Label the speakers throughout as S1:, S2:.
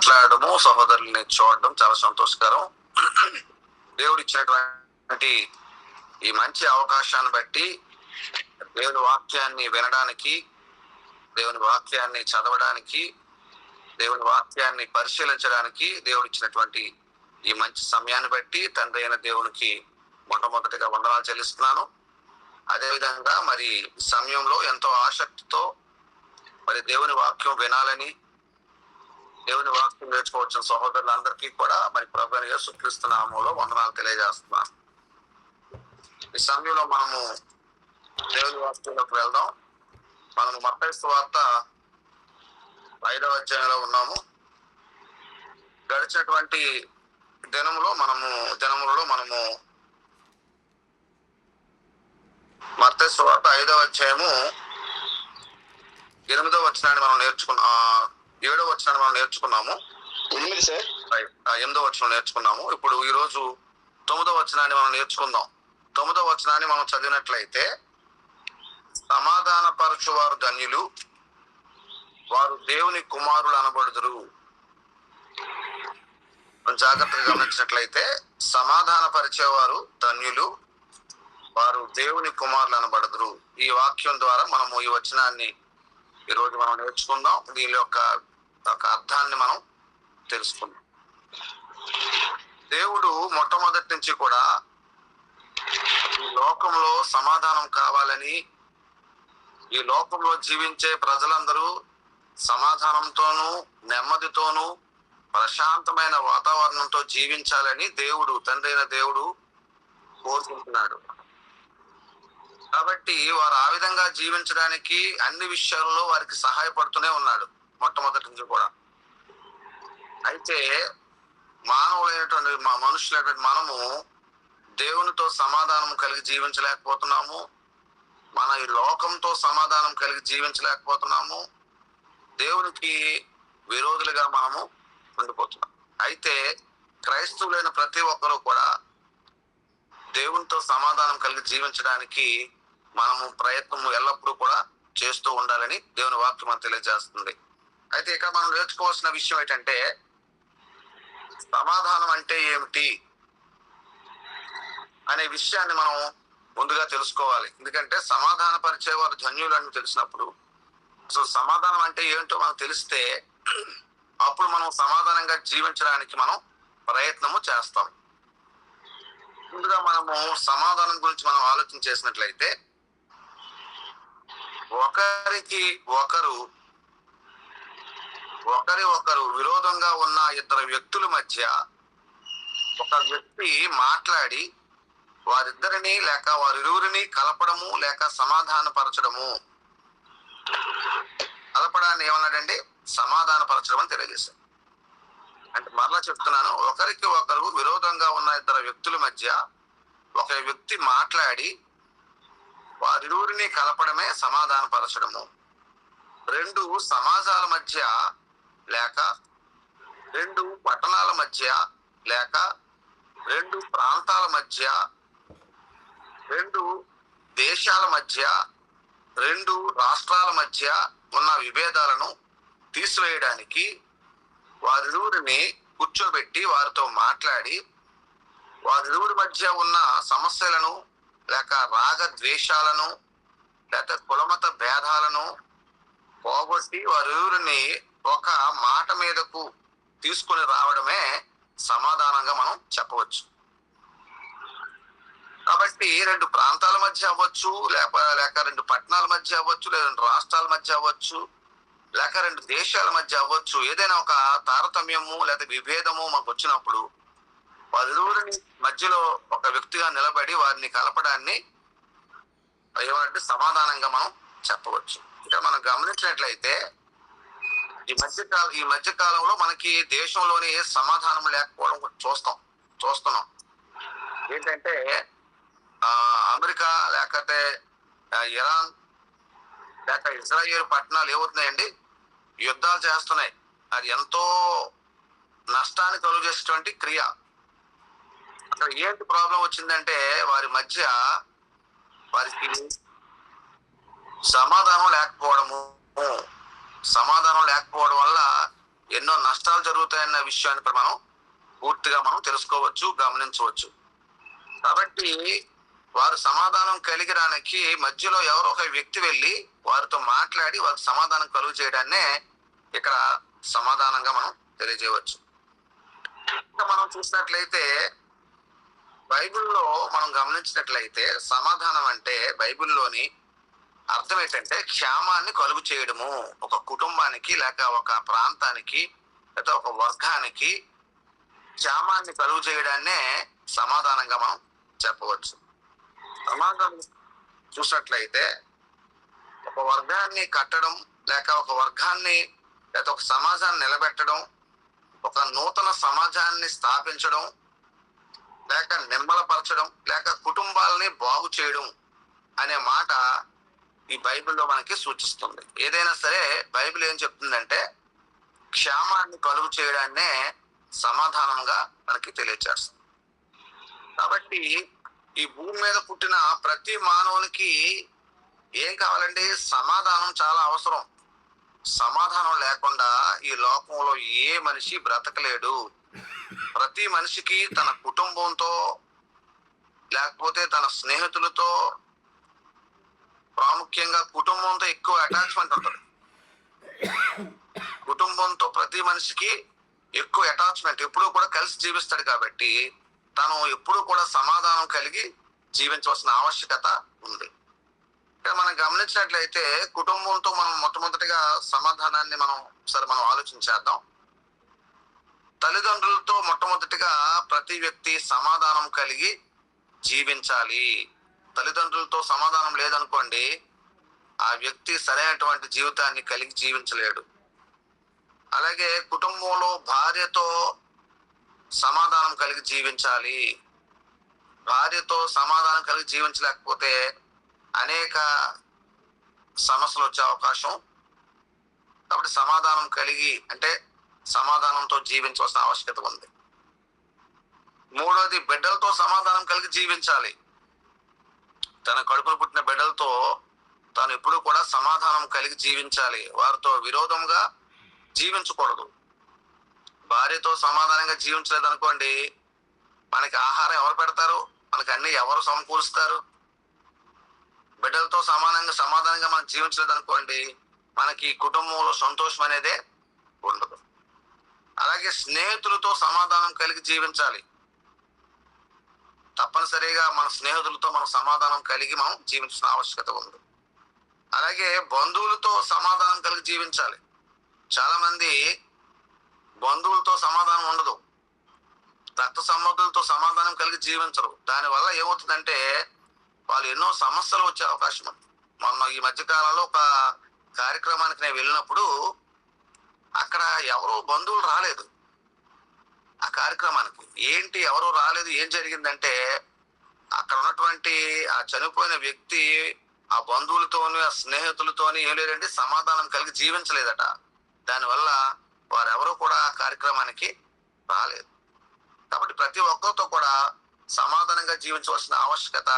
S1: మాట్లాడము, సహోదరుల్ని చూడడం చాలా సంతోషకరం. దేవుడు ఇచ్చినటువంటి ఈ మంచి అవకాశాన్ని బట్టి దేవుని వాక్యాన్ని వినడానికి, దేవుని వాక్యాన్ని చదవడానికి, దేవుని వాక్యాన్ని పరిశీలించడానికి దేవుడు ఇచ్చినటువంటి ఈ మంచి సమయాన్ని బట్టి తండ్రి అయిన దేవునికి మొట్టమొదటిగా వందనాలు చెల్లిస్తున్నాను. అదేవిధంగా మరి సమయంలో ఎంతో ఆసక్తితో మరి దేవుని వాక్యం వినాలని, దేవుని వాక్యం నేర్చుకోవచ్చిన సహోదరులందరికీ కూడా మరి ప్రభువైన యేసుక్రీస్తు నామములో వందనాలు తెలియజేస్తున్నాను. ఈ సమయంలో మనము దేవుని వాక్యంలోకి వెళ్దాం. మనము మత్తయి సువార్త 5వ అధ్యాయంలో ఉన్నాము. గడిచినటువంటి దినములలో మనము మత్తయి సువార్త 5వ అధ్యాయము 8వ వచనాన్ని మనం 7వ వచనాన్ని మనం నేర్చుకున్నాము. 8వ వచనం నేర్చుకున్నాము. ఇప్పుడు ఈ రోజు 9వ వచనాన్ని మనం నేర్చుకుందాం. 9వ వచనాన్ని మనం చదివినట్లయితే, సమాధానపరచువారు ధన్యులు, వారు దేవుని కుమారులు అనబడుదురు. జాగ్రత్తగా గమనించినట్లయితే, సమాధానపరిచేవారు ధన్యులు, వారు దేవుని కుమారులు అనబడుదురు. ఈ వాక్యం ద్వారా మనము ఈ వచనాన్ని ఈరోజు మనం నేర్చుకుందాం. దీని యొక్క అర్థాన్ని మనం తెలుసుకుందాం. దేవుడు మొట్టమొదటి నుంచి కూడా ఈ లోకంలో సమాధానం కావాలని, ఈ లోకంలో జీవించే ప్రజలందరూ సమాధానంతోనూ నెమ్మదితోనూ ప్రశాంతమైన వాతావరణంతో జీవించాలని దేవుడు, తండ్రి అయిన దేవుడు కోరుకుంటున్నాడు. కాబట్టి వారు ఆ విధంగా జీవించడానికి అన్ని విషయాల్లో వారికి సహాయపడుతూనే ఉన్నాడు మొట్టమొదటి నుంచి కూడా. అయితే మానవులైనటువంటి మనుషులైనటువంటి మనము దేవునితో సమాధానం కలిగి జీవించలేకపోతున్నాము. మన ఈ లోకంతో సమాధానం కలిగి జీవించలేకపోతున్నాము. దేవునికి విరోధులుగా మనము ఉండిపోతున్నాం. అయితే క్రైస్తవులైన ప్రతి ఒక్కరూ కూడా దేవునితో సమాధానం కలిగి జీవించడానికి మనము ప్రయత్నం ఎల్లప్పుడూ కూడా చేస్తూ ఉండాలని దేవుని వాక్యం మనకు తెలియజేస్తుంది. అయితే ఇక మనం నేర్చుకోవాల్సిన విషయం ఏంటంటే, సమాధానం అంటే ఏమిటి అనే విషయాన్ని మనం ముందుగా తెలుసుకోవాలి. ఎందుకంటే సమాధాన పరిచేవారు ధన్యులు అని తెలిసినప్పుడు, అసలు సమాధానం అంటే ఏంటో మనకు తెలిస్తే అప్పుడు మనం సమాధానంగా జీవించడానికి మనం ప్రయత్నము చేస్తాం. ముందుగా మనము సమాధానం గురించి మనం ఆలోచన చేసినట్లయితే, ఒకరి ఒకరు విరోధంగా ఉన్న ఇద్దరు వ్యక్తుల మధ్య ఒక వ్యక్తి మాట్లాడి వారిద్దరిని లేక వారిరువురిని కలపడము లేక సమాధానపరచడము, కలపడాన్ని ఏమన్నాడండి? సమాధానపరచడం అని తెలియజేశారు. అంటే మరలా చెప్తున్నాను, ఒకరికి ఒకరు విరోధంగా ఉన్న ఇద్దరు వ్యక్తుల మధ్య ఒక వ్యక్తి మాట్లాడి వారిరువురిని కలపడమే సమాధానపరచడము. రెండు సమాజాల మధ్య లేక రెండు పట్టణాల మధ్య లేక రెండు ప్రాంతాల మధ్య, రెండు దేశాల మధ్య, రెండు రాష్ట్రాల మధ్య ఉన్న విభేదాలను తీసివేయడానికి వారిరువురిని కూర్చోబెట్టి వారితో మాట్లాడి వారిరువురి మధ్య ఉన్న సమస్యలను లేక రాగ ద్వేషాలను లేక కులమత భేదాలను పోగొట్టి వారిరువురిని ఒక మాట మీదకు తీసుకొని రావడమే సమాధానంగా మనం చెప్పవచ్చు. కాబట్టి రెండు ప్రాంతాల మధ్య అవ్వచ్చు, లేక రెండు పట్టణాల మధ్య అవ్వచ్చు, లేదా రెండు రాష్ట్రాల మధ్య అవ్వచ్చు, లేక రెండు దేశాల మధ్య అవ్వచ్చు, ఏదైనా ఒక తారతమ్యము లేదా విభేదము మనకు వచ్చినప్పుడు వారిరువురిని మధ్యలో ఒక వ్యక్తిగా నిలబడి వారిని కలపడాన్ని ఏమంటే సమాధానంగా మనం చెప్పవచ్చు. ఇక్కడ మనం గమనించినట్లయితే ఈ మధ్య కాలంలో మనకి దేశంలోని సమాధానం లేకపోవడం చూస్తున్నాం. ఏంటంటే అమెరికా లేకపోతే ఇరాన్ లేక ఇజ్రాయేల్ పట్టణాలు ఏమవుతున్నాయండి? యుద్ధాలు చేస్తున్నాయి. అది ఎంతో నష్టాన్ని కలుగజేసేటువంటి క్రియ. అక్కడ ఏంటి ప్రాబ్లం వచ్చిందంటే, వారికి సమాధానం లేకపోవడం వల్ల ఎన్నో నష్టాలు జరుగుతాయన్న విషయాన్ని కూడా మనం పూర్తిగా మనం తెలుసుకోవచ్చు, గమనించవచ్చు. కాబట్టి వారు సమాధానం కలిగి రానికి మధ్యలో ఎవరో ఒక వ్యక్తి వెళ్ళి వారితో మాట్లాడి వారికి సమాధానం కలుగు చేయడాన్నే ఇక్కడ సమాధానంగా మనం తెలియజేయవచ్చు. ఇంకా మనం చూసినట్లయితే బైబిల్లో మనం గమనించినట్లయితే సమాధానం అంటే బైబిల్లోని అర్థం ఏంటంటే క్షేమాన్ని కలుగు చేయడము. ఒక కుటుంబానికి లేక ఒక ప్రాంతానికి లేక ఒక వర్గానికి క్షేమాన్ని కలుగు చేయడాన్నే సమాధానంగా మనం చెప్పవచ్చు. సమాధానం చూసినట్లయితే ఒక వర్గాన్ని కట్టడం లేక ఒక వర్గాన్ని లేక ఒక సమాజాన్ని నిలబెట్టడం, ఒక నూతన సమాజాన్ని స్థాపించడం, లేక నిమ్మలపరచడం, లేక కుటుంబాలని బాగు చేయడం అనే మాట ఈ బైబిల్లో మనకి సూచిస్తుంది. ఏదైనా సరే బైబిల్ ఏం చెప్తుందంటే క్షేమాన్ని కలుగు చేయడాన్నే సమాధానంగా మనకి తెలియజేస్తుంది. కాబట్టి ఈ భూమి మీద పుట్టిన ప్రతి మానవునికి ఏం కావాలండి? సమాధానం చాలా అవసరం. సమాధానం లేకుండా ఈ లోకంలో ఏ మనిషి బ్రతకలేడు. ప్రతి మనిషికి తన కుటుంబంతో లేకపోతే తన స్నేహితులతో, ప్రాముఖ్యంగా కుటుంబంతో ఎక్కువ అటాచ్మెంట్ ఉంటుంది. కుటుంబంతో ప్రతి మనిషికి ఎక్కువ అటాచ్మెంట్, ఎప్పుడూ కూడా కలిసి జీవిస్తాడు. కాబట్టి తను ఎప్పుడూ కూడా సమాధానం కలిగి జీవించవలసిన ఆవశ్యకత ఉంది. ఇక్కడ మనం గమనించినట్లయితే కుటుంబంతో మనం మొట్టమొదటిగా సమాధానాన్ని మనం ఆలోచించేద్దాం. తల్లిదండ్రులతో మొట్టమొదటిగా ప్రతి వ్యక్తి సమాధానం కలిగి జీవించాలి. తల్లిదండ్రులతో సమాధానం లేదనుకోండి, ఆ వ్యక్తి సరైనటువంటి జీవితాన్ని కలిగి జీవించలేడు. అలాగే కుటుంబంలో భార్యతో సమాధానం కలిగి జీవించాలి. భార్యతో సమాధానం కలిగి జీవించలేకపోతే అనేక సమస్యలు వచ్చే అవకాశం. కాబట్టి సమాధానం కలిగి అంటే సమాధానంతో జీవించవలసిన ఆవశ్యకత ఉంది. మూడోది, బిడ్డలతో సమాధానం కలిగి జీవించాలి. తన కడుపును పుట్టిన బిడ్డలతో తాను ఎప్పుడు కూడా సమాధానం కలిగి జీవించాలి. వారితో విరోధంగా జీవించకూడదు. భార్యతో సమాధానంగా జీవించలేదు అనుకోండి, మనకి ఆహారం ఎవరు పెడతారు? మనకి అన్ని ఎవరు సమకూరుస్తారు? బిడ్డలతో సమాధానంగా మనం జీవించలేదు అనుకోండి, మనకి కుటుంబంలో సంతోషం అనేదే ఉండదు. అలాగే స్నేహితులతో సమాధానం కలిగి జీవించాలి. తప్పనిసరిగా మన స్నేహితులతో మనం సమాధానం కలిగి మనం జీవించిన ఆవశ్యకత ఉంది. అలాగే బంధువులతో సమాధానం కలిగి జీవించాలి. చాలా మంది బంధువులతో సమాధానం ఉండదు, రక్త సంబంధులతో సమాధానం కలిగి జీవించరు. దానివల్ల ఏమవుతుందంటే వాళ్ళు ఎన్నో సమస్యలు వచ్చే అవకాశం ఉంది. మొన్న ఈ మధ్య కాలంలో ఒక కార్యక్రమానికి నేను వెళ్ళినప్పుడు అక్కడ ఎవరు బంధువులు రాలేదు. ఆ కార్యక్రమానికి ఎవరు రాలేదు. ఏం జరిగిందంటే అక్కడ ఉన్నటువంటి ఆ చనిపోయిన వ్యక్తి ఆ బంధువులతోని ఆ స్నేహితులతోని ఏం లేదంటే సమాధానం కలిగి జీవించలేదట. దానివల్ల వారెవరూ కూడా ఆ కార్యక్రమానికి రాలేదు. కాబట్టి ప్రతి ఒక్కరితో కూడా సమాధానంగా జీవించవలసిన ఆవశ్యకత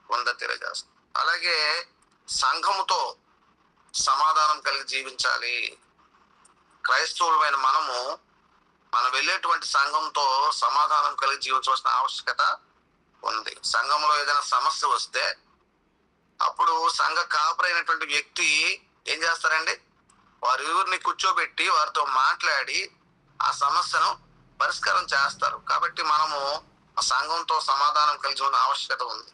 S1: ఉందని తెలియజేస్తుంది. అలాగే సంఘముతో సమాధానం కలిగి జీవించాలి. క్రైస్తవులమైన మనం వెళ్ళేటువంటి సంఘంతో సమాధానం కలిగి జీవించవలసిన ఆవశ్యకత ఉంది. సంఘంలో ఏదైనా సమస్య వస్తే అప్పుడు సంఘ కాపరైనటువంటి వ్యక్తి ఏం చేస్తారండి? వారి ఊరిని కూర్చోబెట్టి వారితో మాట్లాడి ఆ సమస్యను పరిష్కారం చేస్తారు. కాబట్టి మనము ఆ సంఘంతో సమాధానం కలిగి ఉన్న ఆవశ్యకత ఉంది.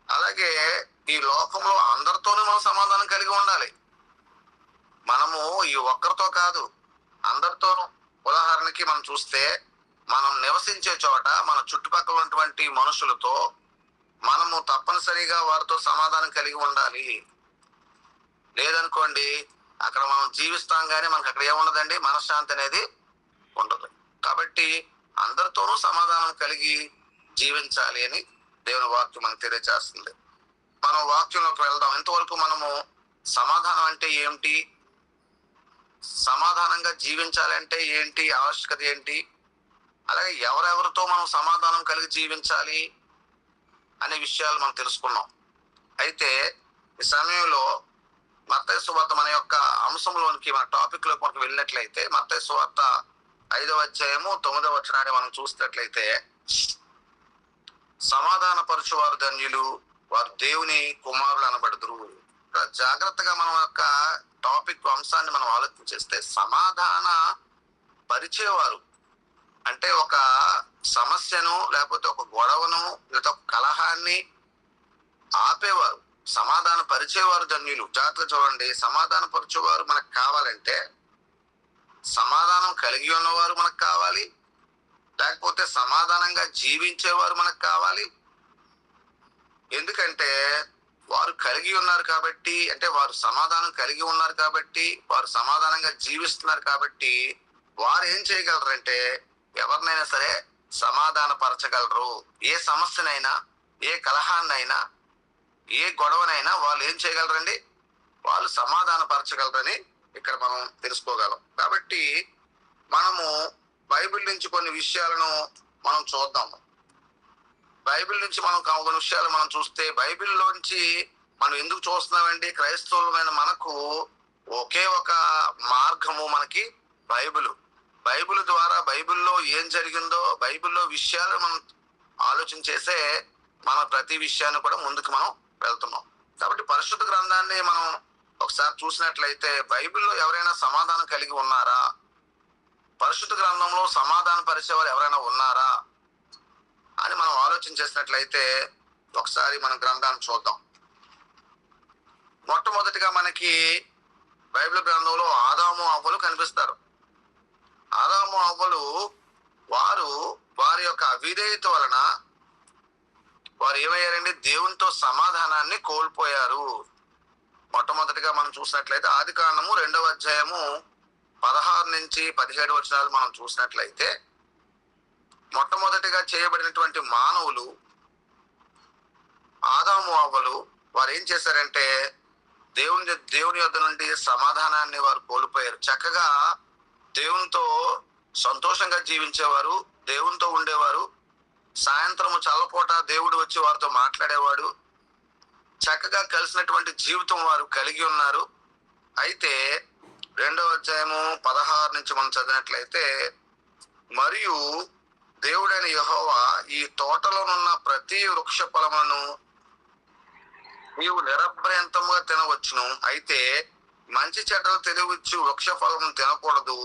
S1: అలాగే ఈ లోకంలో అందరితోనూ మనం సమాధానం కలిగి ఉండాలి. మనము ఈ ఒక్కరితో కాదు, అందరితోనూ. ఉదాహరణకి మనం చూస్తే మనం నివసించే చోట మన చుట్టుపక్కల ఉన్నటువంటి మనుషులతో మనము తప్పనిసరిగా వారితో సమాధానం కలిగి ఉండాలి. లేదనుకోండి అక్కడ మనం జీవిస్తాం కానీ మనకు అక్కడ ఏముండదండి, మనశ్శాంతి అనేది ఉండదు. కాబట్టి అందరితోనూ సమాధానం కలిగి జీవించాలి అని దేవుని వాక్యం మనకు తెలియజేస్తుంది. మనం వాక్యంలోకి వెళ్దాం. ఇంతవరకు మనము సమాధానం అంటే ఏమిటి, సమాధానంగా జీవించాలంటే ఏంటి, ఆవశ్యకత ఏంటి, అలాగే ఎవరెవరితో మనం సమాధానం కలిగి జీవించాలి అనే విషయాలు మనం తెలుసుకున్నాం. అయితే ఈ సమయంలో మత్తయి సువార్త మన యొక్క అంశంలోనికి, మన టాపిక్ లోకి మనకు వెళ్ళినట్లయితే మత్తయి సువార్త 5వ అధ్యాయము 9వ వచనాన్ని మనం చూసినట్లయితే, సమాధాన పరచువారు ధన్యులు, వారు దేవుని కుమారులు అనబడుదురు. జాగ్రత్తగా మనం యొక్క టాపిక్ అంశాన్ని మనం ఆలోచించేస్తే, సమాధాన పరిచేవారు అంటే ఒక సమస్యను, లేకపోతే ఒక గొడవను, లేదా ఒక కలహాన్ని ఆపేవారు. సమాధాన పరిచేవారు ధన్యులు. జాగ్రత్తగా చూడండి, సమాధాన పరిచేవారు మనకు కావాలంటే సమాధానం కలిగి ఉన్నవారు మనకు కావాలి, లేకపోతే సమాధానంగా జీవించేవారు మనకు కావాలి. ఎందుకంటే వారు కలిగి ఉన్నారు కాబట్టి, అంటే వారు సమాధానం కలిగి ఉన్నారు కాబట్టి, వారు సమాధానంగా జీవిస్తున్నారు కాబట్టి, వారు ఏం చేయగలరంటే ఎవరినైనా సరే సమాధాన పరచగలరు. ఏ సమస్యనైనా, ఏ కలహాన్నైనా, ఏ గొడవనైనా వాళ్ళు ఏం చేయగలరండి? వాళ్ళు సమాధాన పరచగలరని ఇక్కడ మనం తెలుసుకోగలం. కాబట్టి మనము బైబిల్ నుంచి కొన్ని విషయాలను మనం చూద్దాము. బైబిల్ నుంచి మనం కొన్ని విషయాలు మనం చూస్తే, బైబిల్లోంచి మనం ఎందుకు చూస్తున్నామండి? క్రైస్తవులమైన మనకు ఒకే ఒక మార్గము, మనకి బైబిల్. బైబిల్ ద్వారా బైబిల్లో ఏం జరిగిందో, బైబిల్లో విషయాలు మనం ఆలోచన చేసే మన ప్రతి విషయాన్ని కూడా ముందుకు మనం వెళ్తున్నాం. కాబట్టి పరిశుద్ధ గ్రంథాన్ని మనం ఒకసారి చూసినట్లయితే, బైబిల్లో ఎవరైనా సమాధానం కలిగి ఉన్నారా? పరిశుద్ధ గ్రంథంలో సమాధానం పరిచేవారు ఎవరైనా ఉన్నారా అని మనం ఆలోచన చేసినట్లయితే, ఒకసారి మన గ్రంథాన్ని చూద్దాం. మొట్టమొదటిగా మనకి బైబిల్ గ్రంథంలో ఆదాము అవ్వలు కనిపిస్తారు. ఆదాము అవ్వలు వారి యొక్క అవిధేయత వలన వారు ఏమయ్యారండి? దేవునితో సమాధానాన్ని కోల్పోయారు. మొట్టమొదటిగా మనం చూసినట్లయితే ఆదికాండము 2వ అధ్యాయము 16 నుంచి 17 వచనాలు మనం చూసినట్లయితే, మొట్టమొదటిగా చేయబడినటువంటి మానవులు ఆదాము అవ్వలు వారు ఏం చేశారంటే, దేవుని యొద్ద నుండి సమాధానాన్ని వారు కోల్పోయారు. చక్కగా దేవునితో సంతోషంగా జీవించేవారు, దేవునితో ఉండేవారు. సాయంత్రము చల్లపూట దేవుడు వచ్చి వారితో మాట్లాడేవాడు. చక్కగా కలిసినటువంటి జీవితం వారు కలిగి ఉన్నారు. అయితే 2వ అధ్యాయము 16 నుంచి మనం చదివినట్లయితే, మరియు దేవుడైన యెహోవా, ఈ తోటలోనున్న ప్రతి వృక్ష ఫలములను నీవు నిరభ్యంతముగా తినవచ్చును, అయితే మంచి చెడ్డలు తెలివిచ్చు వృక్ష ఫలమును తినకూడదు,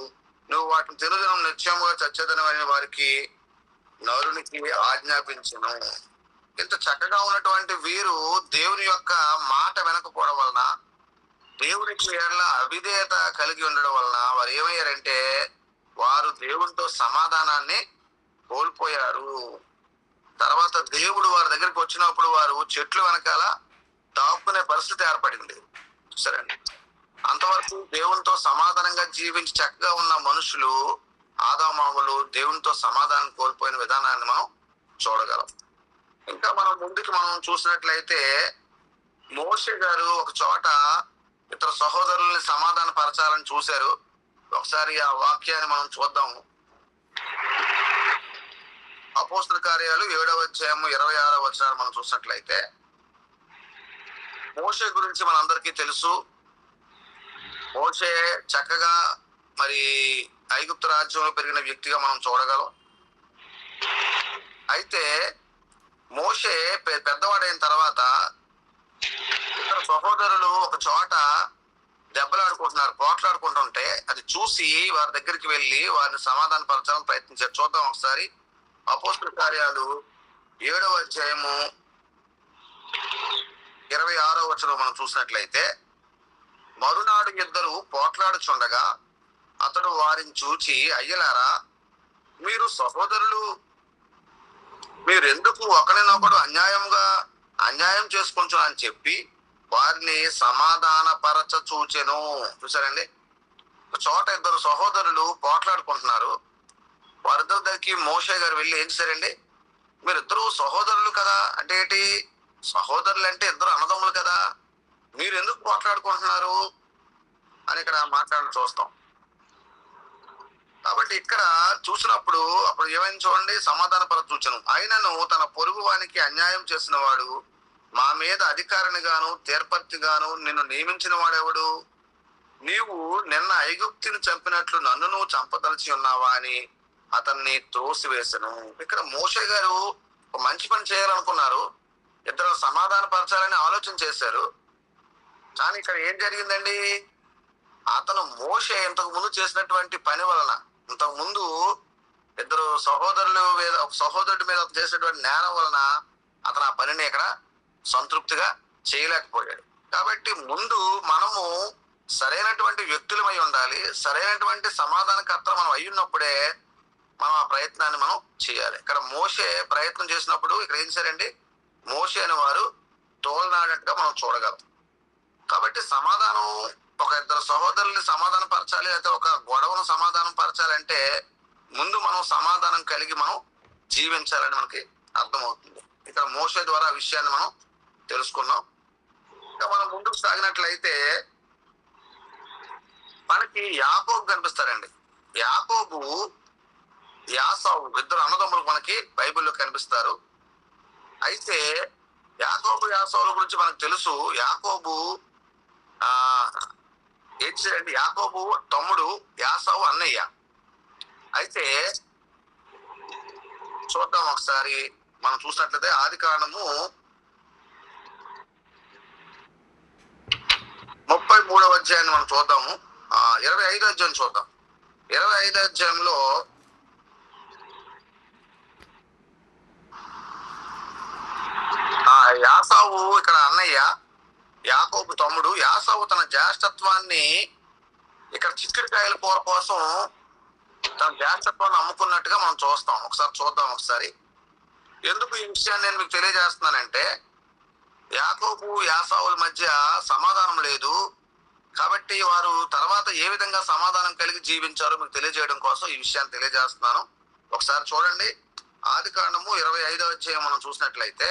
S1: నువ్వు వాటిని తినదినం నిత్యముగా చచ్చేదనని వారికి నరునికి ఆజ్ఞాపించును. ఇంత చక్కగా ఉన్నటువంటి వీరు దేవుని యొక్క మాట వినకపోవడం వలన, దేవునికి ఎడల అవిధేయత కలిగి ఉండడం వలన వారు ఏమయ్యారంటే, వారు దేవునితో సమాధానాన్ని కోల్పోయారు. తర్వాత దేవుడు వారి దగ్గరికి వచ్చినప్పుడు వారు చెట్లు వెనకాల దాక్కునే పరిస్థితి ఏర్పడింది. సరే, అంతవరకు దేవునితో సమాధానంగా జీవించి చక్కగా ఉన్న మనుషులు, ఆదామావులు, దేవునితో సమాధానం కోల్పోయిన విధానాన్ని మనం చూడగలం. ఇంకా మనం ముందుకు మనం చూసినట్లయితే, మోషే గారు ఒక చోట ఇతర సహోదరుల్ని సమాధాన పరచాలని చూశారు. ఒకసారి ఆ వాక్యాన్ని మనం చూద్దాము. అపోస్తల కార్యాలు 7వ అధ్యాయము 26వ వచనాన్ని మనం చూసినట్లయితే, మోషే గురించి మనందరికీ తెలుసు. మోషే చక్కగా మరి ఐగుప్తు రాజ్యంలో పెరిగిన వ్యక్తిగా మనం చూడగలం. అయితే మోషే పెద్దవాడైన తర్వాత ఇతర సహోదరులు ఒక చోట దెబ్బలాడుకుంటున్నారు, పోట్లాడుకుంటుంటే అది చూసి వారి దగ్గరికి వెళ్ళి వారిని సమాధాన పరచాలని ప్రయత్నించారు. చూద్దాం ఒకసారి. అపోస్తల కార్యాలు 7వ అధ్యాయము 26వ వచనం మనం చూసినట్లయితే, మరునాడు ఇద్దరు పోట్లాడుచుండగా అతడు వారిని చూచి, అయ్యలారా, మీరు సహోదరులు, మీరెందుకు ఒకరినొకడు అన్యాయం చేసుకుంటూ అని చెప్పి వారిని సమాధాన పరచ చూచెను. చూసారండి, చోట ఇద్దరు సహోదరులు పోట్లాడుకుంటున్నారు. వారిద్దరి దగ్గరికి మోషే గారు వెళ్ళి ఏం చేశారండి? మీరిద్దరు సహోదరులు కదా, అంటే ఏంటి? సహోదరులు అంటే ఇద్దరు అన్నదమ్ములు కదా, మీరు ఎందుకు పోట్లాడుకుంటున్నారు అని ఇక్కడ మాట్లాడడం చూస్తాం. కాబట్టి ఇక్కడ చూసినప్పుడు అప్పుడు ఏమైంది చూడండి, సమాధాన పరచ చూచెను. ఆయనను తన పొరుగు వానికి అన్యాయం చేసిన వాడు మా మీద అధికారిని గాను తీర్పర్తి గాను నిన్ను నియమించిన వాడెవడు? నీవు నిన్న ఐగుప్తిని చంపినట్లు నన్ను నువ్వు చంపదలిచి ఉన్నావా అని అతన్ని త్రోసివేసెను. ఇక్కడ మోషే గారు ఒక మంచి పని చేయాలనుకున్నారు, ఇద్దరు సమాధాన పరచాలని ఆలోచన చేశారు. కానీ ఇక్కడ ఏం జరిగిందండి? అతను మోషే ఇంతకు ముందు చేసినటువంటి పని వలన, ఇంతకు ముందు ఇద్దరు సహోదరుడి మీద చేసినటువంటి నేరం వలన అతను ఆ పనిని ఇక్కడ సంతృప్తిగా చేయలేకపోయాడు. కాబట్టి ముందు మనము సరైనటువంటి వ్యక్తులమై ఉండాలి, సరైనటువంటి సమాధానకర్తలు మనం అయ్యున్నప్పుడే మనం ఆ ప్రయత్నాన్ని మనం చేయాలి. ఇక్కడ మోషే ప్రయత్నం చేసినప్పుడు ఇక్కడ ఏం చేశారండి? మోషే అని వారు తోలనాడట్టుగా మనం చూడగలం. కాబట్టి సమాధానం, ఒక ఇద్దరు సహోదరుల్ని సమాధానం పరచాలి, అయితే ఒక గొడవను సమాధానం పరచాలంటే ముందు మనం సమాధానం కలిగి మనం జీవించాలని మనకి అర్థమవుతుంది. ఇక్కడ మోషే ద్వారా ఆ విషయాన్ని మనం తెలుసుకున్నాం. ఇంకా మనం ముందుకు సాగినట్లయితే మనకి యాకోబు కనిపిస్తారండి. యాకోబు, యాసావు ఇద్దరు అన్నదమ్ములు మనకి బైబిల్లో కనిపిస్తారు. అయితే యాకోబు యాసావుల గురించి మనకు తెలుసు. యాకోబు ఏం చేయండి, యాకోబు తమ్ముడు, యాసావు అన్నయ్య. అయితే చూద్దాం ఒకసారి, మనం చూసినట్లయితే ఆదికాండము 33వ అధ్యాయాన్ని మనం చూద్దాము. 25వ అధ్యాయం చూద్దాం. 25వ అధ్యాయంలో యాసావు ఇక్కడ అన్నయ్య, యాకోబు తమ్ముడు. యాసావు తన జ్యేష్ఠత్వాన్ని ఇక్కడ చిక్కుడుకాయల కూర కోసం తన జ్యేష్ఠత్వాన్ని అమ్ముకున్నట్టుగా మనం చూస్తాం. ఒకసారి చూద్దాం. ఒకసారి ఎందుకు ఈ విషయాన్ని నేను మీకు తెలియజేస్తున్నానంటే, యాకోబు యాసావుల మధ్య సమాధానం లేదు కాబట్టి వారు తర్వాత ఏ విధంగా సమాధానం కలిగి జీవించారో మీకు తెలియజేయడం కోసం ఈ విషయాన్ని తెలియజేస్తున్నాను. ఒకసారి చూడండి. ఆదికాండము 25వ అధ్యాయం మనం చూసినట్లయితే,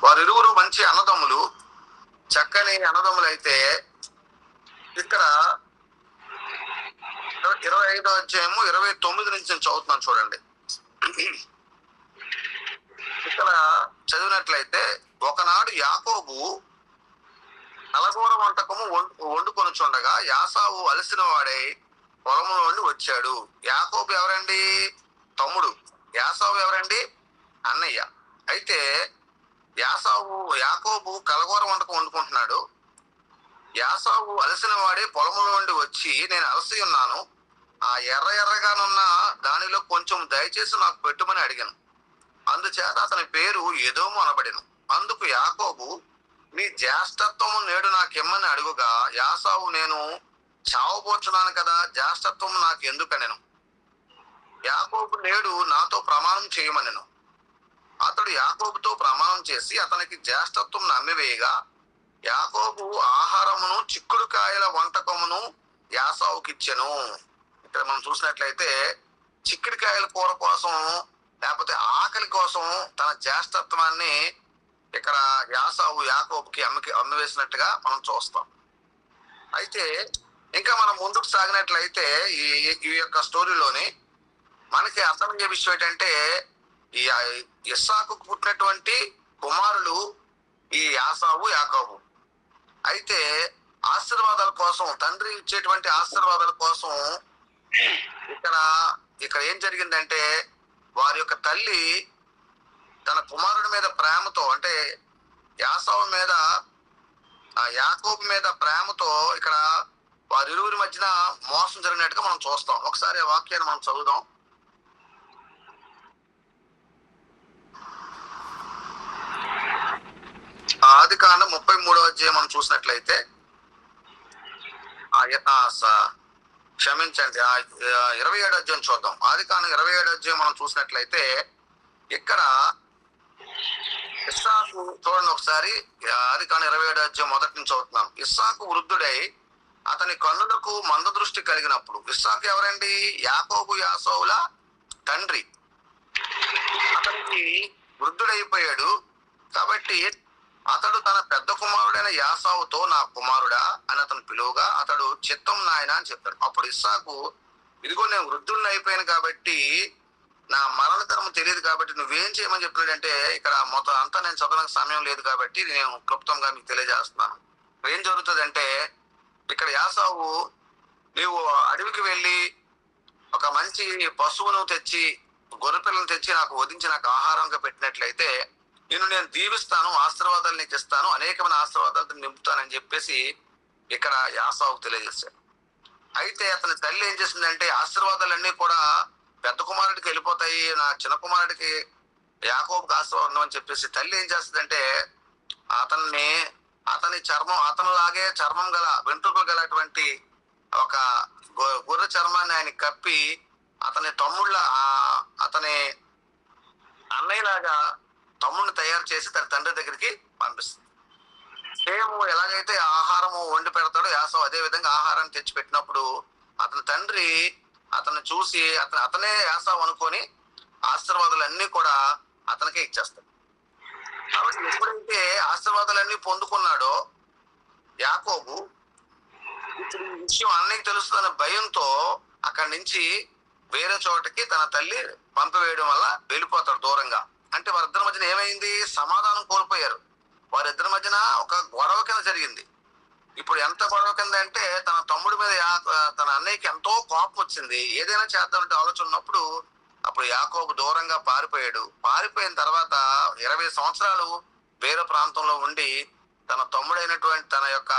S1: వారిరువురు మంచి అన్నదమ్ములు, చక్కని అన్నదమ్ములు. అయితే ఇక్కడ 25వ అధ్యాయము 29 నుంచి నేను చదువుతున్నాను చూడండి. ఇక్కడ చదివినట్లయితే, ఒకనాడు యాకోబు నలగూర వంటకము వండుకొనుచుండగా యాసావు అలసిన వాడై పొలము నుండి వచ్చాడు. యాకోబు ఎవరండి? తమ్ముడు. యాసావు ఎవరండి? అన్నయ్య. అయితే యాకోబు కలగూర వంటకం వండుకుంటున్నాడు. యాసావు అలసిన వాడే పొలములో నుండి వచ్చి, నేను అలసి ఉన్నాను, ఆ ఎర్రగానున్న దానిలో కొంచెం దయచేసి నాకు పెట్టుమని అడిగాను. అందుచేత అతని పేరు ఎదోము అనబడెను. అందుకు యాకోబు, నీ జ్యేష్ఠత్వము నేడు నాకెమ్మని అడుగుగా, యాసావు, నేను చావబోచున్నాను కదా, జ్యేష్ఠత్వము నాకు ఎందుకనెను. యాకోబు నేడు నాతో ప్రమాణం చేయమనెను. అతడు యాకోబుతో ప్రమాణం చేసి అతనికి జ్యేష్ఠత్వం నమ్మివేయగా, యాకోబు ఆహారమును చిక్కుడుకాయల వంటకమును యాసావుకిచ్చెను. ఇక్కడ మనం చూసినట్లయితే చిక్కుడుకాయల కూర కోసం, లేకపోతే ఆకలి కోసం తన జ్యేష్ఠత్వాన్ని ఇక్కడ యాసావు యాకోబుకి అమ్మివేసినట్టుగా మనం చూస్తాం. అయితే ఇంకా మనం ముందుకు సాగినట్లయితే ఈ యొక్క స్టోరీలోని మనకి అర్థమయ్యే విషయం ఏంటంటే, ఈ ఇస్సాకు పుట్టినటువంటి కుమారులు ఈ యాసావు యాకోబు. అయితే ఆశీర్వాదాల కోసం, తండ్రి ఇచ్చేటువంటి ఆశీర్వాదాల కోసం ఇక్కడ ఏం జరిగిందంటే, వారి యొక్క తల్లి తన కుమారుడి మీద ప్రేమతో, అంటే యాసావు మీద, యాకోబు మీద ప్రేమతో ఇక్కడ వారిరువురి మధ్యన మోసం జరిగినట్టుగా మనం చూస్తాం. ఒకసారి ఆ వాక్యాన్ని మనం చదువుదాం. ఆదికాండం 33వ అధ్యాయం మనం చూసినట్లయితే, క్షమించండి, 27వ అధ్యాయం చూద్దాం. ఆదికాండం 27వ అధ్యాయం మనం చూసినట్లయితే, ఇక్కడ ఇస్సాకు చూడండి ఒకసారి. ఆదికాండం 27వ అధ్యాయం మొదటి నుంచి చదువుతున్నాం. ఇస్సాకు వృద్ధుడై అతని కన్నులకు మంద దృష్టి కలిగినప్పుడు. ఇస్సాకు ఎవరండి? యాకోబు యాసావుల తండ్రి. అతనికి వృద్ధుడైపోయాడు కాబట్టి అతడు తన పెద్ద కుమారుడైన యాసావుతో, నా కుమారుడా అని అతను పిలువగా, అతడు చిత్తం నాయన అని చెప్పాడు. అప్పుడు ఇస్సాకు, ఇదిగో నేను వృద్ధుడిని అయిపోయాను కాబట్టి నా మరణతనం తెలియదు కాబట్టి నువ్వేం చేయమని చెప్తున్నాడంటే, ఇక్కడ మొత్తం అంతా నేను చదవడానికి సమయం లేదు కాబట్టి నేను క్లుప్తంగా మీకు తెలియజేస్తున్నాను. ఏం జరుగుతుందంటే, ఇక్కడ యాసావు నీవు అడవికి వెళ్ళి ఒక మంచి పశువును తెచ్చి, గొర్రెపిల్లను తెచ్చి నాకు వధించి నాకు ఆహారంగా పెట్టినట్లయితే నేను దీవిస్తాను, ఆశీర్వాదాలు నీకు ఇస్తాను, అనేకమైన ఆశీర్వాదాలతో నింపుతానని చెప్పేసి ఇక్కడ యాసావు తెలియజేశాడు. అయితే అతని తల్లి ఏం చేసిందంటే, ఆశీర్వాదాలన్నీ కూడా పెద్ద కుమారుడికి వెళ్ళిపోతాయి, నా చిన్న కుమారుడికి యాకోబుకి ఆశీర్వాదం అని చెప్పేసి తల్లి ఏం చేస్తుందంటే, అతని చర్మం, అతనిలాగే చర్మం గల వెంట్రుకలు గలటువంటి ఒక గొర్రె చర్మాన్ని ఆయన కప్పి అతని అతని అన్నయ్యలాగా తమ్ముడిని తయారు చేసి తన తండ్రి దగ్గరికి పంపిస్తుంది. సేమ్ ఎలాగైతే ఆహారము వండి పెడతాడో యాసవ్ అదే విధంగా ఆహారాన్ని తెచ్చి పెట్టినప్పుడు అతని తండ్రి అతన్ని చూసి అతనే యాసవ్ అనుకొని ఆశీర్వాదాలన్నీ కూడా అతనికే ఇచ్చేస్తాడు. కాబట్టి ఎప్పుడైతే ఆశీర్వాదాలన్నీ పొందుకున్నాడో యాకోబు, ఇప్పుడు ఈ విషయం అన్నయ్యకి తెలుస్తుందన్న భయంతో అక్కడి నుంచి వేరే చోటకి తన తల్లి పంపివేయడం వల్ల వెళ్ళిపోతాడు దూరంగా. అంటే వారిద్దరి మధ్యన ఏమైంది? సమాధానం కోల్పోయారు. వారిద్దరి మధ్యన ఒక గొడవ కింద జరిగింది. ఇప్పుడు ఎంత గొడవ కింద అంటే, తన తమ్ముడి మీద తన అన్నయ్యకి ఎంతో కోపం వచ్చింది. ఏదైనా చేద్దామంటే ఆలోచన ఉన్నప్పుడు అప్పుడు యాకోబు దూరంగా పారిపోయాడు. పారిపోయిన తర్వాత 20 సంవత్సరాలు వేరే ప్రాంతంలో ఉండి తన తమ్ముడైనటువంటి తన యొక్క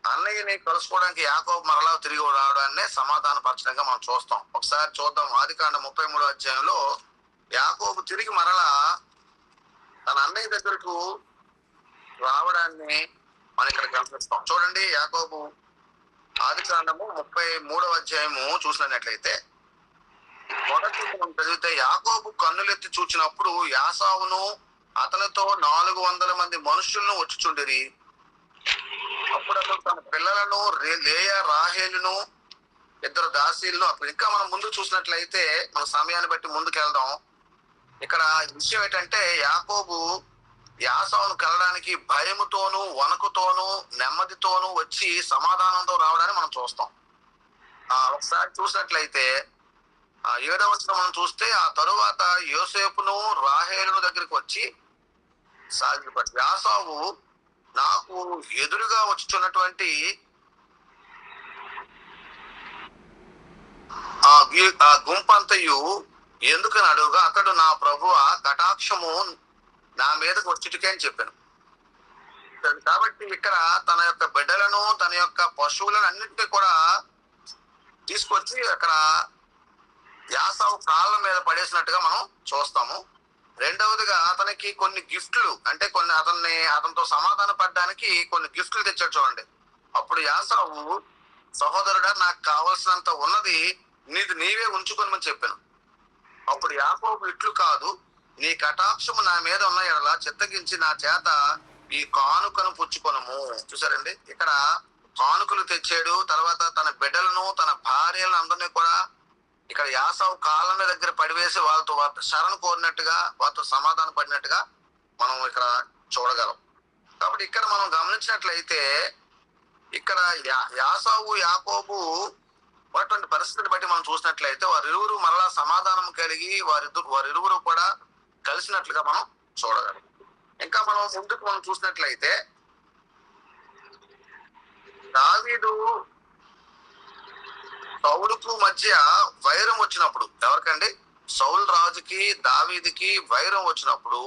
S1: అన్నయ్యని కలుసుకోవడానికి యాకోబు మరలా తిరిగి రావడాన్ని సమాధాన పరచడంగా మనం చూస్తాం. ఒకసారి చూద్దాం. ఆదికాండం 33వ అధ్యాయంలో యాకోబు తిరిగి మరలా తన అన్నయ్య దగ్గరకు రావడాన్ని మనం ఇక్కడ గమనిస్తాం. చూడండి, యాకోబు ఆదికాండము 33వ అధ్యాయము చూసినట్లయితే మొదటి మనం చదివితే, యాకోబు కన్నులెత్తి చూచినప్పుడు యాసావును అతనితో 400 మంది మనుషులను వచ్చుచుండిరి. అప్పుడు అతను తన పిల్లలను లేయా రాహేలును 2 దాసీలను, అప్పుడు ఇంకా మనం ముందు చూసినట్లయితే మన సమయాన్ని బట్టి ముందుకు వెళ్దాం. ఇక్కడ విషయం ఏంటంటే, యాకోబు యాసావును కలడానికి భయముతోనూ వణుకుతోనూ నెమ్మదితోనూ వచ్చి సమాధానంతో రావడాన్ని మనం చూస్తాం. ఒకసారి చూసినట్లయితే 7వ వచనం మనం చూస్తే, ఆ తరువాత యోసేపును రాహేలును దగ్గరికి వచ్చి సాగిపడి, యాసావు నాకు ఎదురుగా వచ్చుచున్నటువంటి ఆ గుంపంతయు ఎందుకని అడుగుగా, అతడు నా ప్రభువ కటాక్షము నా మీదకు వచ్చుటికే అని చెప్పాను. కాబట్టి ఇక్కడ తన యొక్క బిడ్డలను తన యొక్క పశువులను అన్నింటినీ కూడా తీసుకొచ్చి అక్కడ యాసావు కాళ్ళ మీద పడేసినట్టుగా మనం చూస్తాము. రెండవదిగా అతనికి కొన్ని గిఫ్ట్లు, అంటే కొన్ని అతనితో సమాధాన పడడానికి కొన్ని గిఫ్ట్లు తెచ్చాడు. చూడండి, అప్పుడు యాసావు, సహోదరుడా నాకు కావలసినంత ఉన్నది నీవే ఉంచుకోమని చెప్పాను. అప్పుడు యాకోబు, ఇట్లు కాదు, నీ కటాక్షము నా మీద ఉన్న ఎడల చిత్తగించి నా చేత ఈ కానుకను పుచ్చుకొనుము. చూసారండి, ఇక్కడ కానుకలు తెచ్చాడు. తర్వాత తన బిడ్డలను తన భార్యలను అందరినీ కూడా ఇక్కడ యాసావు కాళ్ళ దగ్గర పడివేసి వాళ్ళతో శరణు కోరినట్టుగా, వాళ్ళతో సమాధాన పడినట్టుగా మనం ఇక్కడ చూడగలం. కాబట్టి ఇక్కడ మనం గమనించినట్లయితే ఇక్కడ యాసావు యాకోబు ఉన్నటువంటి పరిస్థితిని బట్టి మనం చూసినట్లయితే వారిరువురు మరలా సమాధానం కలిగి వారిరువురు కూడా కలిసినట్లుగా మనం చూడగలం. ఇంకా మనం ముందుకు మనం చూసినట్లయితే దావీదు సౌలుకు మధ్య వైరం వచ్చినప్పుడు, ఎవరికండి? సౌలు రాజుకి దావీదుకి వైరం వచ్చినప్పుడు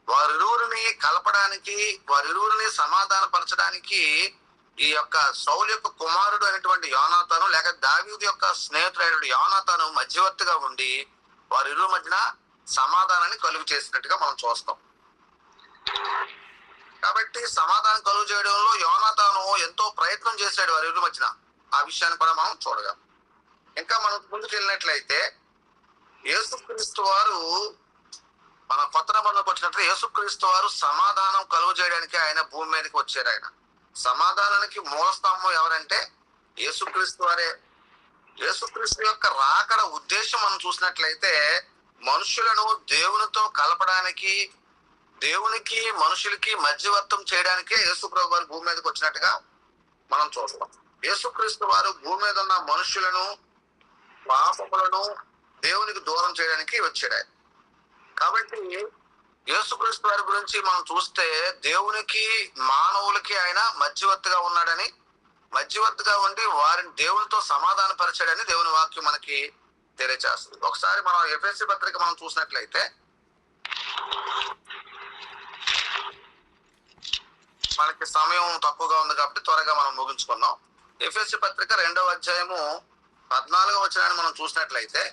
S1: వారిరువురిని కలపడానికి, వారిరువురిని సమాధాన పరచడానికి ఈ యొక్క సౌలు యొక్క కుమారుడు అయినటువంటి యోనాతాను లేక దావీదు యొక్క స్నేహితుడైనటువంటి యోనాతాను మధ్యవర్తిగా ఉండి వారిరువురి మధ్యన సమాధానాన్ని కలుగు చేసినట్టుగా మనం చూస్తాం. కాబట్టి సమాధానం కలుగు చేయడంలో యోనాతాను ఎంతో ప్రయత్నం చేశాడు వారిరువురి మధ్యన. ఆ విషయాన్ని కూడా మనం చూడగలం. ఇంకా మనం ముందుకు వెళ్ళినట్లయితే యేసుక్రీస్తు వారు, మన కొత్త నిబంధనకు వచ్చినట్లయితే యేసుక్రీస్తు వారు సమాధానం కలుగు చేయడానికి ఆయన భూమి మీదకి వచ్చారు. ఆయన సమాధానానికి మూలస్తంభం ఎవరంటే యేసుక్రీస్తు వారే. యేసుక్రీస్తు యొక్క రాకడ ఉద్దేశం మనం చూసినట్లయితే మనుషులను దేవునితో కలపడానికి, దేవునికి మనుషులకి మధ్యవర్తం చేయడానికే యేసుప్రభు వారు భూమి మీదకి వచ్చినట్టుగా మనం చూస్తాం. యేసుక్రీస్తు వారు భూమి మీద ఉన్న మనుషులను, పాపములను దేవునికి దూరం చేయడానికి వచ్చాడు ఆయన. కాబట్టి యేసుక్రీస్తు వారి గురించి మనం చూస్తే దేవునికి మానవులకి ఆయన మధ్యవర్తిగా ఉన్నాడని, మధ్యవర్తిగా ఉండి వారిని దేవునితో సమాధాన పరిచాడని దేవుని వాక్యం మనకి తెలియజేస్తుంది. ఒకసారి మనం ఎఫెసీ పత్రిక మనం చూసినట్లయితే మనకి సమయం తక్కువగా ఉంది కాబట్టి త్వరగా మనం ముగించుకుందాం. ఎఫెసీ పత్రిక 2వ అధ్యాయము 14వ వచనాన్ని మనం చూసినట్లయితే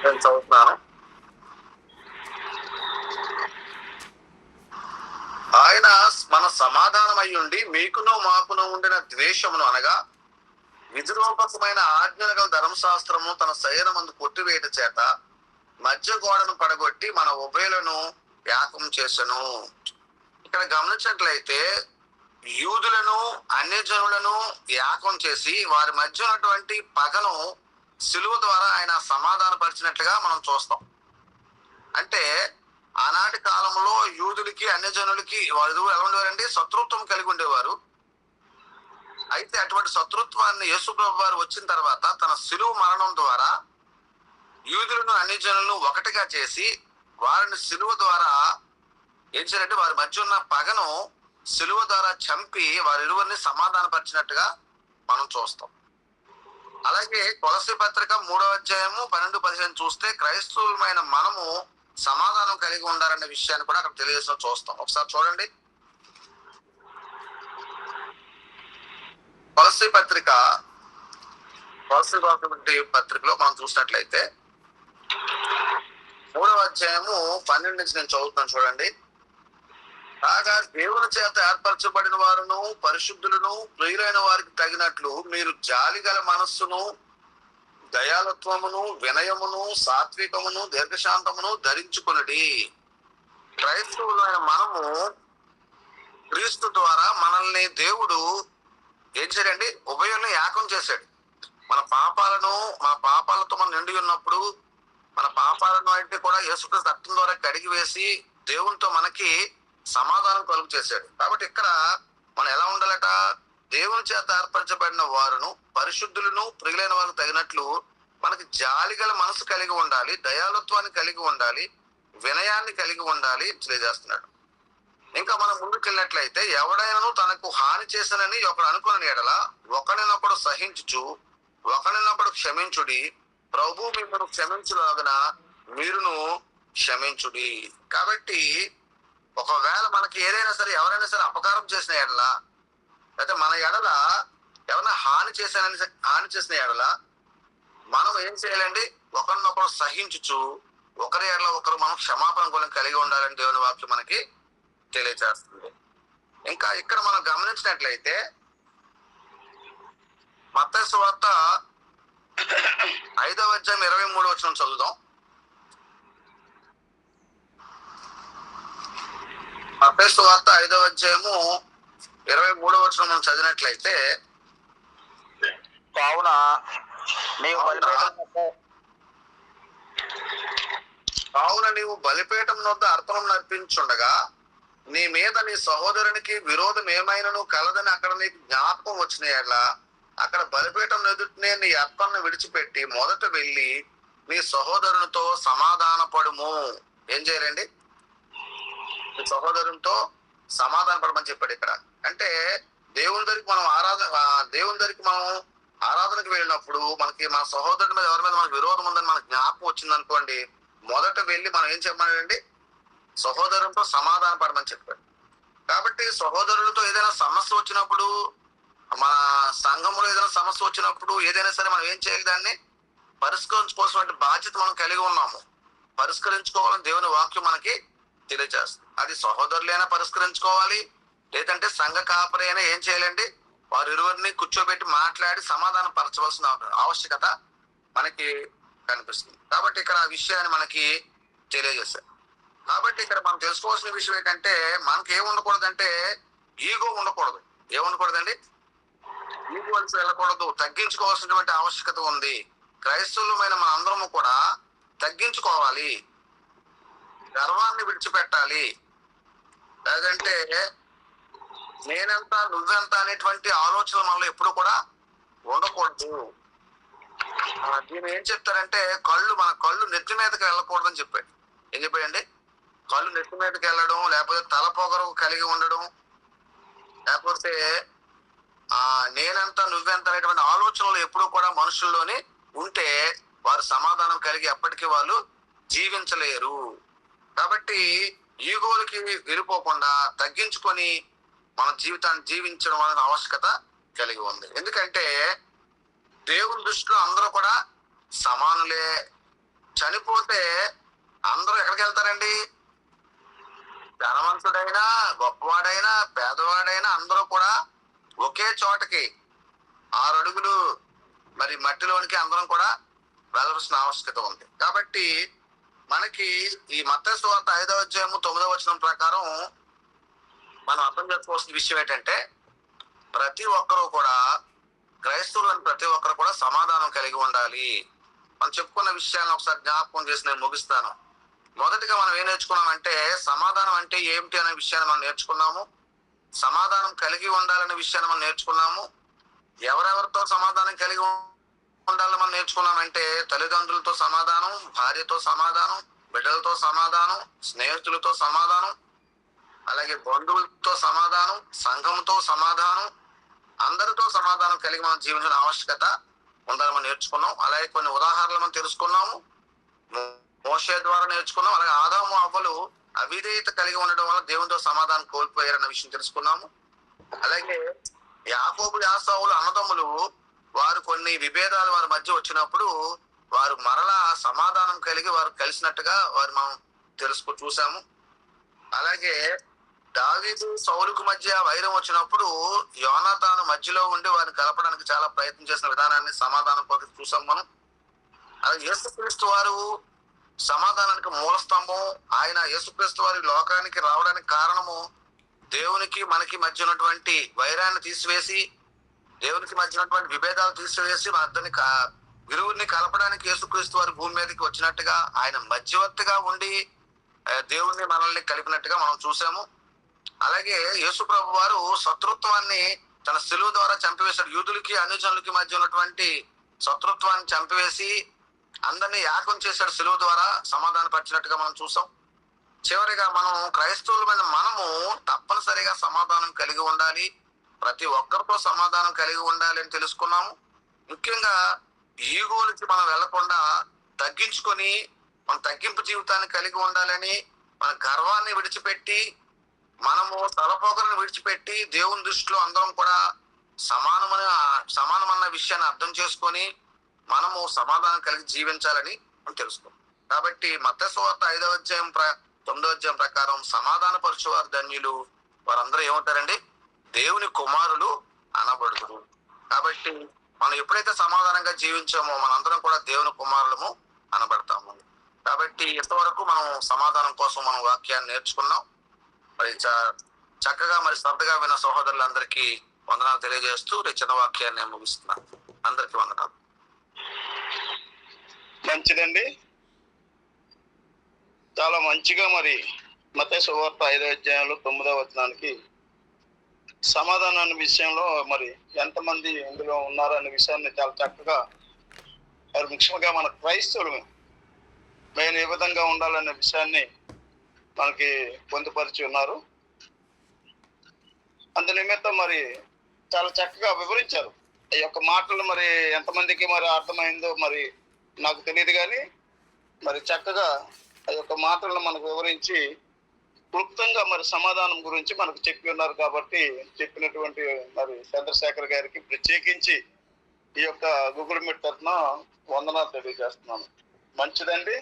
S1: నేను చదువుతున్నాను. ఆయన మన సమాధానం అయ్యుండి మీకును మాకును ఉండిన ద్వేషమును అనగా విధిరూపకమైన ఆజ్ఞల గల ధర్మశాస్త్రము తన శరీరమందు కొట్టివేయట చేత మధ్య గోడను పడగొట్టి మన ఉభయులను యాకం చేసెను. ఇక్కడ గమనించినట్లయితే యూదులను అన్యజనులను యాకం చేసి వారి మధ్య ఉన్నటువంటి పగను సిలువ ద్వారా ఆయన సమాధాన పరిచినట్లుగా మనం చూస్తాం. అంటే ఆనాటి కాలంలో యూదులకి అన్యజనులకి వారు ఎలా ఉండేవారండి? శత్రుత్వం కలిగి ఉండేవారు. అయితే అటువంటి శత్రుత్వాన్ని యేసుప్రభు వారు వచ్చిన తర్వాత తన సిలువ మరణం ద్వారా యూదులను అన్యజనులను ఒకటిగా చేసి వారిని సిలువ ద్వారా ఏం చేయాలంటే వారి మధ్య ఉన్న పగను సిలువ ద్వారా చంపి వారిరువురిని సమాధాన పరిచినట్టుగా మనం చూస్తాం. అలాగే కొలస్సీ పత్రిక 3వ అధ్యాయము 12-15 చూస్తే క్రైస్తవులమైన మనము సమాధానం కలిగి ఉండాలనే విషయాన్ని కూడా అక్కడ తెలియజేసిన చూస్తాం. ఒకసారి చూడండి. కొలస్సీ పత్రికలో మనం చూసినట్లయితే 3వ అధ్యాయము 12 నుంచి నేను చదువుతాను చూడండి. కాగా దేవుని చేత ఏర్పరచబడిన వారును పరిశుద్ధులను ప్రియులైన వారికి తగినట్లు మీరు జాలి గల మనస్సును దయాలత్వమును వినయమును సాత్వికమును దీర్ఘశాంతమును ధరించుకొనుడి. క్రైస్తవులైన మనము క్రీస్తు ద్వారా మనల్ని దేవుడు ఏం చేయండి? ఉభయుల్ని యాకం చేశాడు. మన పాపాలతో మనం నిండి ఉన్నప్పుడు మన పాపాలను అంటే కూడా యేసుక్రీస్తు రక్తం ద్వారా కడిగి వేసి దేవునితో మనకి సమాధానం కలుగు చేశాడు. కాబట్టి ఇక్కడ మనం ఎలా ఉండాలట? దేవుని చేత ఏర్పరచబడిన వారును పరిశుద్ధులను ప్రియులైన వారికి తగినట్లు మనకి జాలి గల మనసు కలిగి ఉండాలి, దయాలత్వాన్ని కలిగి ఉండాలి, వినయాన్ని కలిగి ఉండాలి తెలియజేస్తున్నాడు. ఇంకా మనం ముందుకెళ్ళినట్లయితే ఎవడైనాను తనకు హాని చేశానని ఒకడు అనుకున్న ఎడల ఒకరినొకడు సహించుచు ఒకరినొకడు క్షమించుడి, ప్రభు మిమ్మల్ని క్షమించులాగున మీరును క్షమించుడి. కాబట్టి ఒకవేళ మనకి ఏదైనా సరే ఎవరైనా సరే అపకారం చేసిన ఎడల అయితే మన ఎడల ఎవరైనా హాని చేసిన ఎడల మనం ఏం చేయాలండి? ఒకరినొకరు సహించుచు ఒకరి ఎడల ఒకరు మనం క్షమాపణ గుణం కలిగి ఉండాలని దేవుని వాక్యం మనకి తెలియజేస్తుంది. ఇంకా ఇక్కడ మనం గమనించినట్లయితే మత్తయి సువార్త 5వ అధ్యాయం 23వ వచనం చదువుదాం. మత్తయి సువార్త 5వ అధ్యాయము 23వ వచనం మనం చదివినట్లయితే కావున నీవు బలిపీఠం వద్ద అర్పణం నర్పించుండగా నీ మీద నీ సహోదరునికి విరోధం ఏమైనను కలదని అక్కడ నీకు జ్ఞాపకం వచ్చిన ఎడల అక్కడ బలిపీఠం ఎదుటినే నీ అర్పణను విడిచిపెట్టి మొదట వెళ్ళి నీ సహోదరునితో సమాధాన పడుము. ఏం చేయాలండి? నీ సహోదరునితో సమాధాన పడమని చెప్పాడు ఇక్కడ. అంటే దేవుని దగ్గరికి మనం ఆరాధనకు వెళ్ళినప్పుడు మనకి మన సహోదరుడి మీద ఎవరి మీద మనకు విరోధం ఉందని మనకు జ్ఞాపకం వచ్చింది అనుకోండి, మొదట వెళ్ళి మనం ఏం చెప్పమనండి? సహోదరునితో సమాధాన పడమని చెప్పాడు. కాబట్టి సహోదరులతో ఏదైనా సమస్య వచ్చినప్పుడు, మన సంఘంలో ఏదైనా సమస్య వచ్చినప్పుడు ఏదైనా సరే మనం ఏం చేయాలి? దాన్ని పరిష్కరించుకోవాల్సిన బాధ్యత మనం కలిగి ఉన్నాము. పరిష్కరించుకోవాలని దేవుని వాక్యం మనకి తెలియజేస్తుంది. అది సహోదరులైనా పరిష్కరించుకోవాలి, లేదంటే సంఘ కాపరి అయినా ఏం చేయాలండి? వారు ఇరువురిని కూర్చోబెట్టి మాట్లాడి సమాధానం పరచవలసిన ఆవశ్యకత మనకి కనిపిస్తుంది. కాబట్టి ఇక్కడ ఆ విషయాన్ని మనకి తెలియజేశారు. కాబట్టి ఇక్కడ మనం తెలుసుకోవాల్సిన విషయం ఏంటంటే మనకి ఏముండకూడదంటే ఈగో ఉండకూడదు. ఏముండకూడదండి? ఈగో వలసి వెళ్ళకూడదు. తగ్గించుకోవాల్సినటువంటి ఆవశ్యకత ఉంది. క్రైస్తవులమైన మన అందరము కూడా తగ్గించుకోవాలి, గర్వాన్ని విడిచిపెట్టాలి. లేదంటే నేనెంత నువ్వెంత అనేటువంటి ఆలోచన మనలో ఎప్పుడు కూడా ఉండకూడదు. దీన్ని ఏం చెప్తారంటే మన కళ్ళు నెత్తి మీదకి వెళ్ళకూడదని చెప్పాడు. ఏం చెప్పాడండి? కళ్ళు నెత్తి మీదకి వెళ్ళడం, లేకపోతే తల పొగరు కలిగి ఉండడం, లేకపోతే నేనెంత నువ్వెంత అనేటువంటి ఆలోచనలు ఎప్పుడు కూడా మనుషుల్లోని ఉంటే వారు సమాధానం కలిగి ఎప్పటికీ వాళ్ళు జీవించలేరు. కాబట్టి ఈగోలకి వెళ్ళిపోకుండా తగ్గించుకొని మన జీవితాన్ని జీవించడం అనే ఆవశ్యకత కలిగి ఉంది. ఎందుకంటే దేవుని దృష్టిలో అందరూ కూడా సమానులే. చనిపోతే అందరూ ఎక్కడికి వెళ్తారండి? ధనవంతుడైనా, గొప్పవాడైనా, పేదవాడైనా అందరూ కూడా ఒకే చోటకి 6 అడుగులు మరి మట్టిలోనికి అందరం కూడా వెళ్ళవలసిన ఆవశ్యకత ఉంది. కాబట్టి మనకి ఈ మత్తయి సువార్త 5వ అధ్యాయము 9వ వచనం ప్రకారం మనం అర్థం చేసుకోవాల్సిన విషయం ఏంటంటే ప్రతి ఒక్కరూ కూడా, క్రైస్తవులను ప్రతి ఒక్కరు కూడా సమాధానం కలిగి ఉండాలి. మనం చెప్పుకున్న విషయాన్ని ఒకసారి జ్ఞాపకం చేసి నేను ముగిస్తాను. మొదటిగా మనం ఏం నేర్చుకున్నామంటే సమాధానం అంటే ఏమిటి అనే విషయాన్ని మనం నేర్చుకున్నాము. సమాధానం కలిగి ఉండాలనే విషయాన్ని మనం నేర్చుకున్నాము. ఎవరెవరితో సమాధానం కలిగి ఉండాలని మనం నేర్చుకున్నామంటే తల్లిదండ్రులతో సమాధానం, భార్యతో సమాధానం, బిడ్డలతో సమాధానం, స్నేహితులతో సమాధానం, అలాగే బంధువులతో సమాధానం, సంఘంతో సమాధానం, అందరితో సమాధానం కలిగి మనం జీవించిన ఆవశ్యకత ఉండాలని మనం నేర్చుకున్నాం. అలాగే కొన్ని ఉదాహరణలు మనం తెలుసుకున్నాము. మోషే ద్వారా నేర్చుకున్నాం. అలాగే ఆదాము అవ్వలు అవిధేయత కలిగి ఉండడం వల్ల దేవునితో సమాధానం కోల్పోయారన్న విషయం తెలుసుకున్నాము. అలాగే యాకోబు యాసావులు అన్నదమ్ములు వారు కొన్ని విభేదాలు వారి మధ్య వచ్చినప్పుడు వారు మరలా సమాధానం కలిగి వారు కలిసినట్టుగా వారు మనం చూసాము. అలాగే దావీదు సౌలుకు మధ్య వైరం వచ్చినప్పుడు యోనాతాను మధ్యలో ఉండి వారిని కలపడానికి చాలా ప్రయత్నం చేసిన విధానాన్ని సమాధానం కోసం చూసాం మనం. అలాగే యేసుక్రీస్తు వారు సమాధానానికి మూల స్తంభం. ఆయన యేసుక్రీస్తు వారి లోకానికి రావడానికి కారణము దేవునికి మనకి మధ్య ఉన్నటువంటి వైరాన్ని తీసివేసి, దేవునికి మధ్య ఉన్నటువంటి విభేదాలు తీసివేసి మన ఇద్దరిని ఇరువురిని కలపడానికి యేసుక్రీస్తు వారి భూమి మీదకి వచ్చినట్టుగా ఆయన మధ్యవర్తిగా ఉండి దేవుణ్ణి మనల్ని కలిపినట్టుగా మనం చూసాము. అలాగే యేసు ప్రభు వారు శత్రుత్వాన్ని తన శిలువ ద్వారా చంపివేశాడు. యూదులకి అన్యజనులకి మధ్య ఉన్నటువంటి శత్రుత్వాన్ని చంపివేసి అందరినీ ఏకం చేశాడు. శిలువ ద్వారా సమాధానపరిచినట్టుగా మనం చూసాం. చివరిగా మనం క్రైస్తవుల మీద మనము తప్పనిసరిగా సమాధానం కలిగి ఉండాలి. ప్రతి ఒక్కరితో సమాధానం కలిగి ఉండాలి అని తెలుసుకున్నాము. ముఖ్యంగా ఈగోలకి మనం వెళ్లకుండా తగ్గించుకొని మన తగ్గింపు జీవితాన్ని కలిగి ఉండాలని, మన గర్వాన్ని విడిచిపెట్టి, మనము తలపోకలను విడిచిపెట్టి దేవుని దృష్టిలో అందరం కూడా సమానమన్న విషయాన్ని అర్థం చేసుకొని మనము సమాధానం కలిగి జీవించాలని మనం తెలుసుకోం. కాబట్టి మత్తయి సువార్త 5వ అధ్యాయం 9వ అధ్యాయం ప్రకారం సమాధాన పరచువారు ధన్యులు, వారందరూ ఏమవుతారండి? దేవుని కుమారులు అనబడుదురు. కాబట్టి మనం ఎప్పుడైతే సమాధానంగా జీవించామో మనందరం కూడా దేవుని కుమారులము అనబడతాము. కాబట్టి ఇంతవరకు మనం సమాధానం కోసం మనం వాక్యాన్ని నేర్చుకున్నాం. మరి చక్కగా మరి శ్రద్ధగా విన్న సహోదరులందరికీ వందనాలు తెలియజేస్తూ చిన్న వాక్యాన్ని ముగిస్తున్నాను. అందరికీ వందనాలు.
S2: మంచిదండి. చాలా మంచిగా మరి మత్తయి సువార్త 5వ అధ్యాయంలో 9వ వచనానికి సమాధానాన్ని విషయంలో మరి ఎంతమంది ఇందులో ఉన్నారు అనే విషయాన్ని చాలా చక్కగా మరి ముఖ్యంగా మన క్రైస్తవులు మేము ఏ విధంగా ఉండాలనే విషయాన్ని మనకి పొందుపరిచి ఉన్నారు. అందు నిమిత్తం మరి చాలా చక్కగా వివరించారు. ఈ యొక్క మాటలు మరి ఎంతమందికి మరి అర్థమైందో మరి నాకు తెలియదు, కానీ మరి చక్కగా ఆ యొక్క మాటలను మనకు వివరించి క్లుప్తంగా మరి సమాధానం గురించి మనకు చెప్పి ఉన్నారు. కాబట్టి చెప్పినటువంటి మరి చంద్రశేఖర్ గారికి ప్రత్యేకించి ఈ యొక్క గూగుల్ మీట్ తరఫున వందనాలు తెలియజేస్తున్నాను. మంచిదండి.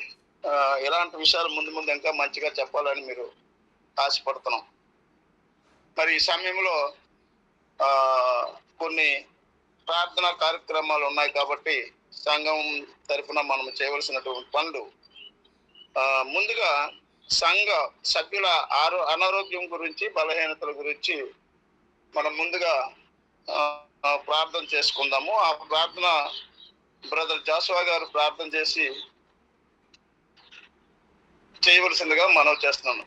S2: ఇలాంటి విషయాలు ముందు ముందు ఇంకా మంచిగా చెప్పాలని మీరు ఆశపడుతున్నాం. మరి ఈ సమయంలో కొన్ని ప్రార్థనా కార్యక్రమాలు ఉన్నాయి. కాబట్టి సంఘం తరఫున మనం చేయవలసినటువంటి పనులు, ముందుగా సంఘ సభ్యుల అనారోగ్యం గురించి, బలహీనతల గురించి మనం ముందుగా ప్రార్థన చేసుకుందాము. ఆ ప్రార్థన బ్రదర్ జాషువా గారు ప్రార్థన చేసి చేయవలసిందిగా మనవి చేస్తున్నాను.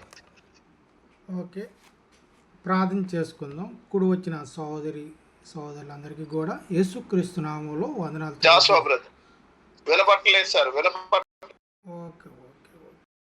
S3: ఓకే. ప్రార్థన చేసుకుందాం. కుడి వచ్చిన సోదరులందరికీ కూడా యేసుక్రీస్తు నామములో వందనాలు.
S2: Jashuva brother వినపట్టలేదు sir,